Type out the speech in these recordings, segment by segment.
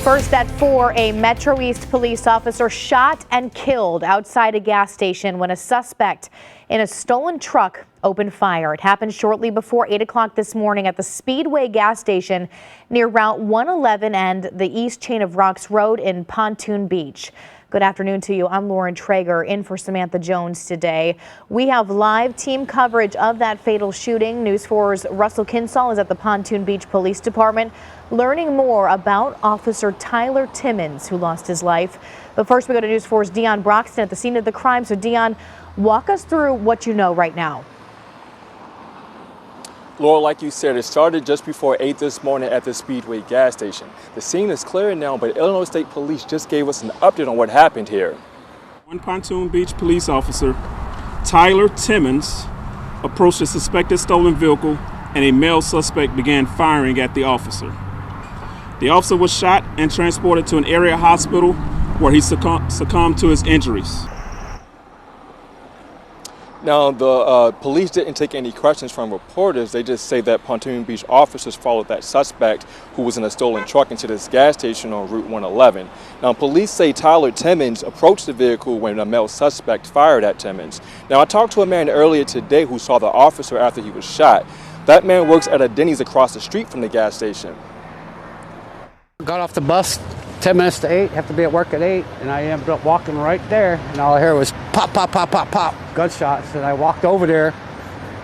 First at 4, a Metro East police officer shot and killed outside a gas station when a suspect in a stolen truck opened fire. It happened shortly before 8 o'clock this morning at the Speedway gas station near Route 111 and the East Chain of Rocks Road in Pontoon Beach. Good afternoon to you. I'm Lauren Traeger in for Samantha Jones today. We have live team coverage of that fatal shooting. News 4's Russell Kinsall is at the Pontoon Beach Police Department learning more about Officer Tyler Timmins, who lost his life. But first we go to News 4's Dion Broxton at the scene of the crime. So Dion, walk us through what you know right now. Laura, like you said, it started just before 8 this morning at the Speedway gas station. The scene is clear now, but Illinois State Police just gave us an update on what happened here. One Pontoon Beach police officer, Tyler Timmins, approached a suspected stolen vehicle and a male suspect began firing at the officer. The officer was shot and transported to an area hospital where he succumbed to his injuries. Now, the police didn't take any questions from reporters. They just say that Pontoon Beach officers followed that suspect who was in a stolen truck into this gas station on Route 111. Now, police say Tyler Timmins approached the vehicle when a male suspect fired at Timmins. Now, I talked to a man earlier today who saw the officer after he was shot. That man works at a Denny's across the street from the gas station. Got off the bus 10 minutes to 8, have to be at work at 8, and I ended up walking right there, and all I heard was pop, pop, pop, pop, pop, gunshots, and I walked over there,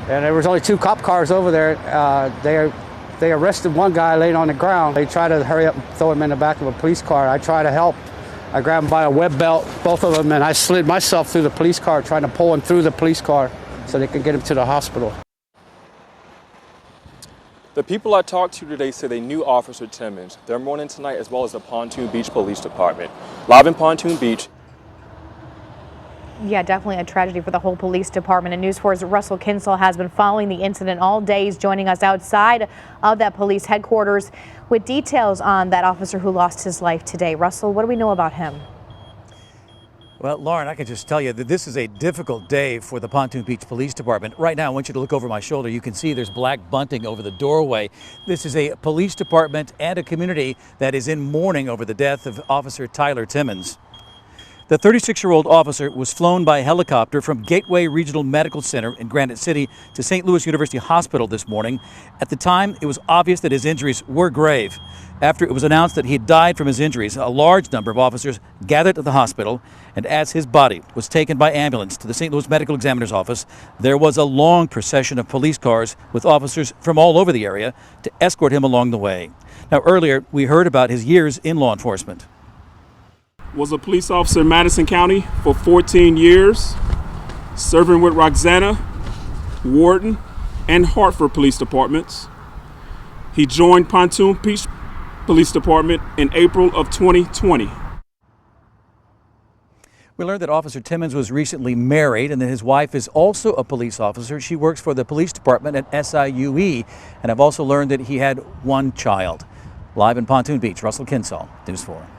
and there was only 2 cop cars over there. They arrested one guy laying on the ground. They tried to hurry up and throw him in the back of a police car. I tried to help. I grabbed him by a web belt, both of them, and I slid myself through the police car, trying to pull him through the police car so they could get him to the hospital. The people I talked to today say they knew Officer Timmins. They're mourning tonight, as well as the Pontoon Beach Police Department. Live in Pontoon Beach. Yeah, definitely a tragedy for the whole police department. And News 4's Russell Kinsall has been following the incident all day. He's joining us outside of that police headquarters with details on that officer who lost his life today. Russell, what do we know about him? Well, Lauren, I can just tell you that this is a difficult day for the Pontoon Beach Police Department. Right now, I want you to look over my shoulder. You can see there's black bunting over the doorway. This is a police department and a community that is in mourning over the death of Officer Tyler Timmins. The 36-year-old officer was flown by helicopter from Gateway Regional Medical Center in Granite City to St. Louis University Hospital this morning. At the time, it was obvious that his injuries were grave. After it was announced that he had died from his injuries, a large number of officers gathered at the hospital, and as his body was taken by ambulance to the St. Louis Medical Examiner's office, there was a long procession of police cars with officers from all over the area to escort him along the way. Now, earlier, we heard about his years in law enforcement. Was a police officer in Madison County for 14 years, serving with Roxana, Wharton, and Hartford Police Departments. He joined Pontoon Beach Police Department in April of 2020. We learned that Officer Timmins was recently married and that his wife is also a police officer. She works for the police department at SIUE, and I've also learned that he had one child. Live in Pontoon Beach, Russell Kinsall, News 4.